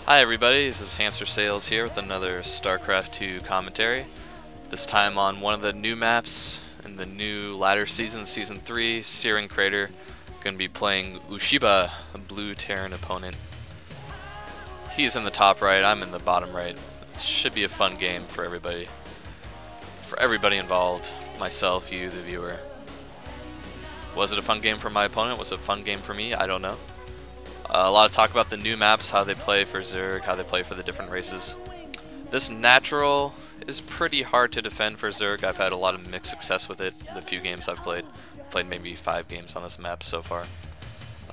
Hi everybody, this is Hamster Sales here with another Starcraft 2 commentary. This time on one of the new maps in the new ladder season, Season 3, Searing Crater. Going to be playing Ushiba, a blue Terran opponent. He's in the top right, I'm in the bottom right. Should be a fun game for everybody. For everybody involved, myself, you, the viewer. Was it a fun game for my opponent? Was it a fun game for me? I don't know. A lot of talk about the new maps, how they play for Zerg, how they play for the different races. This natural is pretty hard to defend for Zerg. I've had a lot of mixed success with it the few games I've played. Played maybe 5 games on this map so far.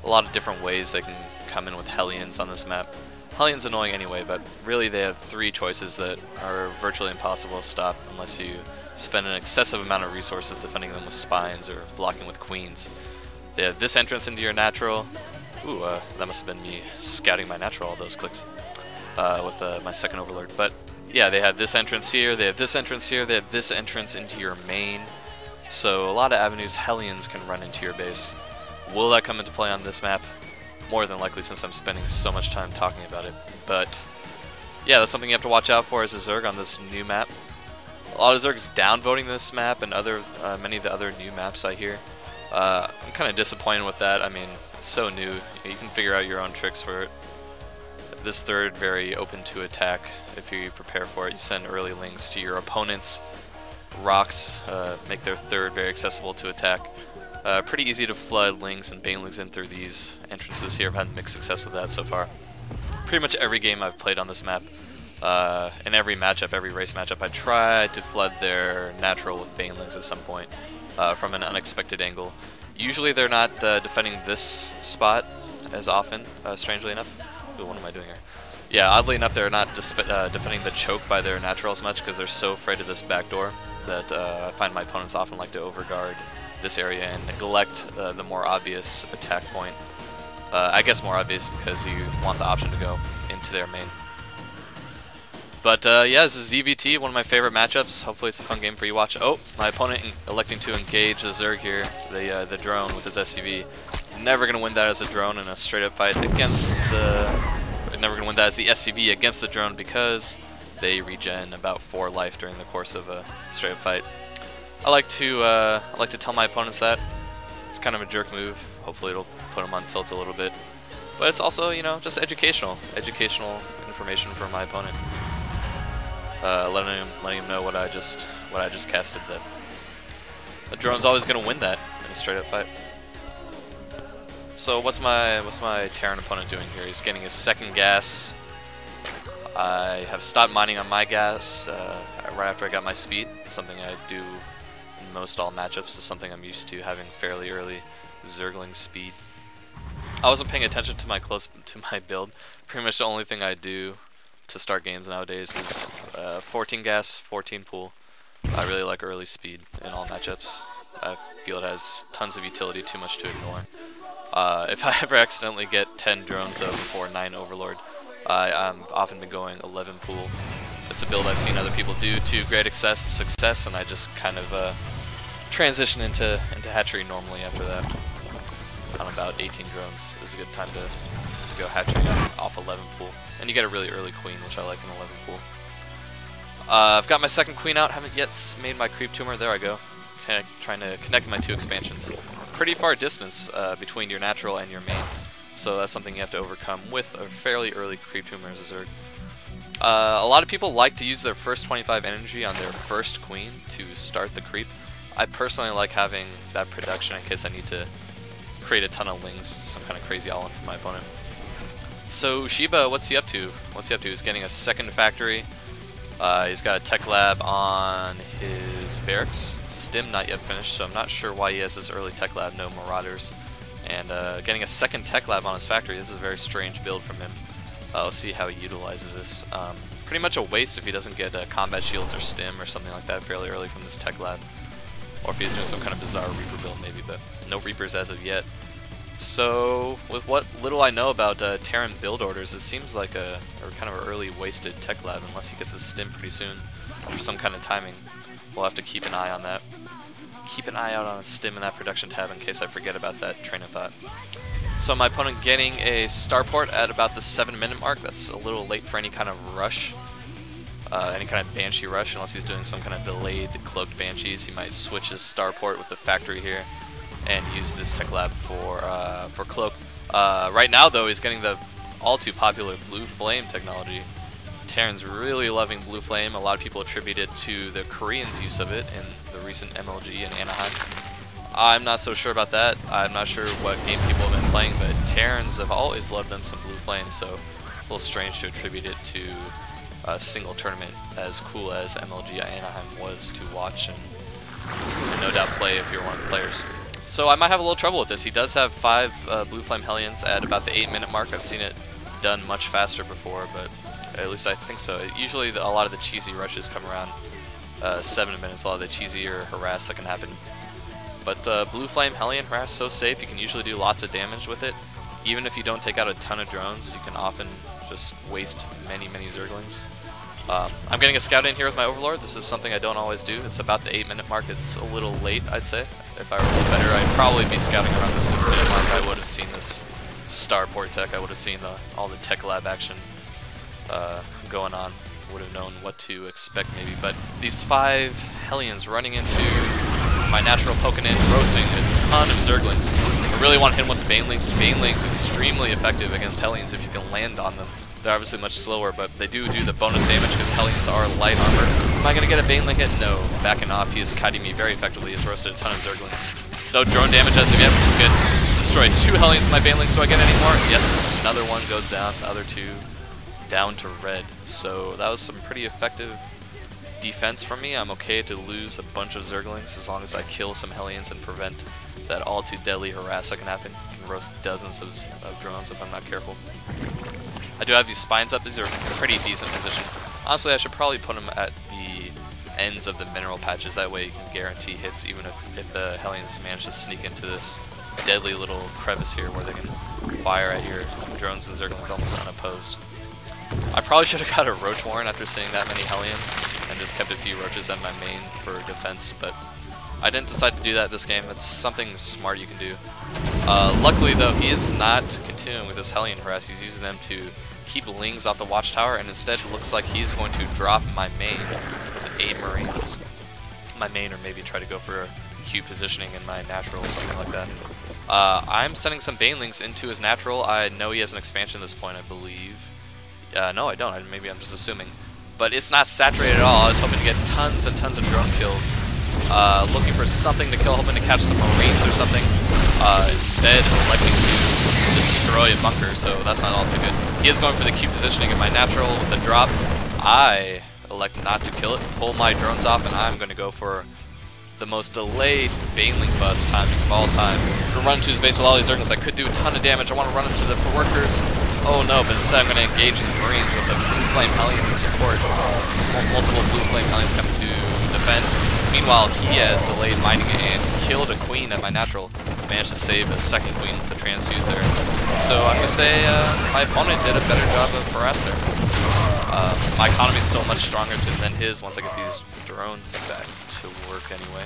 A lot of different ways they can come in with Hellions on this map. Hellions annoying anyway, but really they have 3 choices that are virtually impossible to stop unless you spend an excessive amount of resources defending them with spines or blocking with queens. They have this entrance into your natural. Ooh, that must have been me scouting my natural all those clicks with my second overlord. But yeah, they have this entrance here, they have this entrance here, they have this entrance into your main. So a lot of avenues Hellions can run into your base. Will that come into play on this map? More than likely, since I'm spending so much time talking about it. But yeah, that's something you have to watch out for as a Zerg on this new map. A lot of Zergs downvoting this map and many of the other new maps I hear. I'm kind of disappointed with that. I mean, it's so new. You can figure out your own tricks for it. This third, very open to attack if you prepare for it. You send early links to your opponents. Rocks make their third very accessible to attack. Pretty easy to flood links and banelings in through these entrances here. I've had mixed success with that so far. Pretty much every game I've played on this map, in every matchup, every race matchup, I tried to flood their natural with banelings at some point. From an unexpected angle. Usually they're not defending this spot as often, strangely enough. Ooh, what am I doing here? Yeah, oddly enough they're not defending the choke by their natural as much because they're so afraid of this back door that I find my opponents often like to overguard this area and neglect the more obvious attack point. I guess more obvious because you want the option to go into their main. But yeah, this is ZVT, one of my favorite matchups. Hopefully it's a fun game for you to watch. Oh, my opponent electing to engage the Zerg here, the drone with his SCV. Never going to win that as a drone in a straight up fight against never going to win that as the SCV against the drone because they regen about 4 life during the course of a straight up fight. I like to tell my opponents that. It's kind of a jerk move. Hopefully it'll put them on tilt a little bit. But it's also, you know, just educational information for my opponent. Letting him know what I just casted. That the drone's always gonna win that in a straight up fight. So what's my Terran opponent doing here? He's getting his second gas. I have stopped mining on my gas right after I got my speed. Something I do in most all matchups. Is something I'm used to, having fairly early Zergling speed. I wasn't paying attention to my build. Pretty much the only thing I do to start games nowadays is 14 gas, 14 pool. I really like early speed in all matchups. I feel it has tons of utility, too much to ignore. If I ever accidentally get 10 drones though before 9 overlord, I've often been going 11 pool. It's a build I've seen other people do to great success, and I just kind of transition into hatchery normally after that. On about 18 drones is a good time to go hatchery off 11 pool. And you get a really early queen, which I like in 11 pool. I've got my second queen out, haven't yet made my creep tumor. There I go. Trying to connect my 2 expansions. Pretty far distance between your natural and your main. So that's something you have to overcome with a fairly early creep tumor as a Zerg. A lot of people like to use their first 25 energy on their first queen to start the creep. I personally like having that production in case I need to create a ton of lings, some kind of crazy all-in for my opponent. So Ushiba, what's he up to? He's getting a second factory. He's got a tech lab on his barracks. Stim not yet finished, so I'm not sure why he has this early tech lab, no marauders. And getting a second tech lab on his factory. This is a very strange build from him. Let's see how he utilizes this. Pretty much a waste if he doesn't get combat shields or stim or something like that fairly early from this tech lab. Or if he's doing some kind of bizarre Reaper build maybe, but no Reapers as of yet. So, with what little I know about Terran build orders, it seems like a kind of an early wasted tech lab unless he gets his stim pretty soon for some kind of timing. We'll have to keep an eye on that. Keep an eye out on a stim in that production tab in case I forget about that train of thought. So my opponent getting a starport at about the 7-minute mark. That's a little late for any kind of rush, any kind of Banshee rush, unless he's doing some kind of delayed cloaked Banshees. He might switch his starport with the factory here and use this tech lab for cloak. Right now though, he's getting the all too popular Blue Flame technology. Terran's really loving Blue Flame. A lot of people attribute it to the Koreans' use of it in the recent MLG in Anaheim. I'm not so sure about that. I'm not sure what game people have been playing, but Terrans have always loved them some Blue Flame, so a little strange to attribute it to a single tournament as cool as MLG Anaheim was to watch and no doubt play if you're one of the players. So I might have a little trouble with this. He does have 5 Blue Flame Hellions at about the 8-minute mark. I've seen it done much faster before, but at least I think so. Usually a lot of the cheesy rushes come around 7 minutes, a lot of the cheesier harass that can happen. But Blue Flame Hellion harass so safe, you can usually do lots of damage with it. Even if you don't take out a ton of drones, you can often just waste many Zerglings. I'm getting a scout in here with my Overlord. This is something I don't always do. It's about the 8-minute mark. It's a little late, I'd say. If I were better, I'd probably be scouting around the 6-minute mark. I would have seen this starport tech. I would have seen all the tech lab action going on. Would have known what to expect maybe. But these 5 Hellions running into my natural poking in, roasting a ton of Zerglings. I really want to hit him with the Banelings. Banelings extremely effective against Hellions if you can land on them. They're obviously much slower, but they do the bonus damage because Hellions are light armor. Am I going to get a Baneling hit? No. Backing off, he is kiting me very effectively. He's roasted a ton of Zerglings. No drone damage as of yet, which is good. Destroyed 2 Hellions with my Banelings. Do I get any more? Yes. Another one goes down. The other 2 down to red. So that was some pretty effective defense from me. I'm okay to lose a bunch of Zerglings as long as I kill some Hellions and prevent that all too deadly harass that can happen. I can roast dozens of drones if I'm not careful. I do have these spines up. These are a pretty decent position. Honestly, I should probably put them at the ends of the mineral patches. That way you can guarantee hits even if the Hellions manage to sneak into this deadly little crevice here where they can fire at your drones and Zerglings almost unopposed. I probably should have got a Roach Warren after seeing that many Hellions and just kept a few Roaches on my main for defense, but I didn't decide to do that this game. It's something smart you can do. Luckily though, he is not continuing with this Hellion harass. He's using them to keep Lings off the watchtower, and instead looks like he's going to drop my main with 8 Marines. My main, or maybe try to go for a Q positioning in my natural, something like that. I'm sending some Banelings into his natural. I know he has an expansion at this point, I believe. No, I don't. Maybe I'm just assuming. But it's not saturated at all. I was hoping to get tons and tons of drone kills. Looking for something to kill, hoping to catch some Marines or something. Instead, electing to destroy a bunker, so that's not all too good. He is going for the Q positioning in my natural with the drop. I elect not to kill it, pull my drones off, and I'm going to go for the most delayed Baneling bust timing of all time. I'm going to run into his base with all these Zerglings. I could do a ton of damage. I want to run into the workers. Oh no, but instead I'm going to engage these Marines with the Blue Flame Hellion to support. Multiple Blue Flame Hellions come to defend. Meanwhile, he has delayed mining and killed a Queen at my natural. Managed to save a second Queen with the transfuse there. So I'm going to say my opponent did a better job of harass there. My economy is still much stronger than his once I get these drones back to work anyway.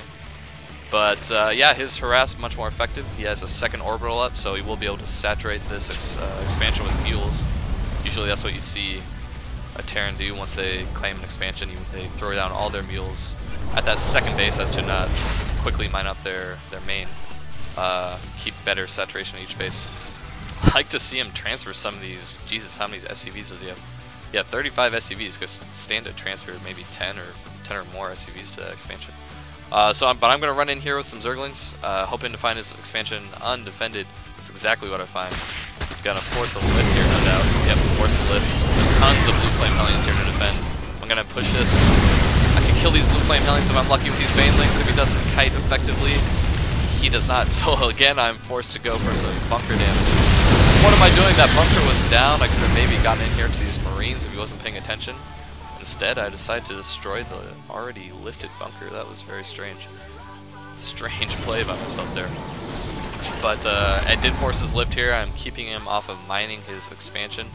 But yeah, his harass much more effective. He has a second orbital up, so he will be able to saturate this expansion with mules. Usually that's what you see a Terran do once they claim an expansion. They throw down all their mules at that second base as to not quickly mine up their main. Keep better saturation at each base. I'd like to see him transfer some of these. Jesus, how many SCVs does he have? Yeah, 35 SCVs, because stand to transfer maybe 10 or more SCVs to that expansion. But I'm going to run in here with some Zerglings, hoping to find his expansion undefended. That's exactly what I find. Gonna force a lift here, no doubt. Yep, force a lift. Tons of Blue Flame Hellions here to defend. I'm gonna push this. I can kill these Blue Flame Hellions if I'm lucky with these Banelings. If he doesn't kite effectively, he does not. So again, I'm forced to go for some bunker damage. What am I doing? That bunker was down. I could have maybe gotten in here to these Marines if he wasn't paying attention. Instead, I decided to destroy the already lifted bunker. That was very strange. Strange play by myself there. But I did force his lift here. I'm keeping him off of mining his expansion.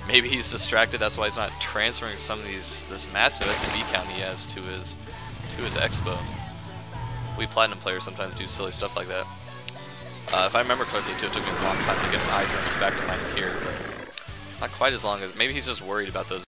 Maybe he's distracted. That's why he's not transferring some of this massive SCV count he has to his expo. We platinum players sometimes do silly stuff like that. If I remember correctly, too, it took me a long time to get an Hydra spec to land here, but not quite as long as, maybe he's just worried about those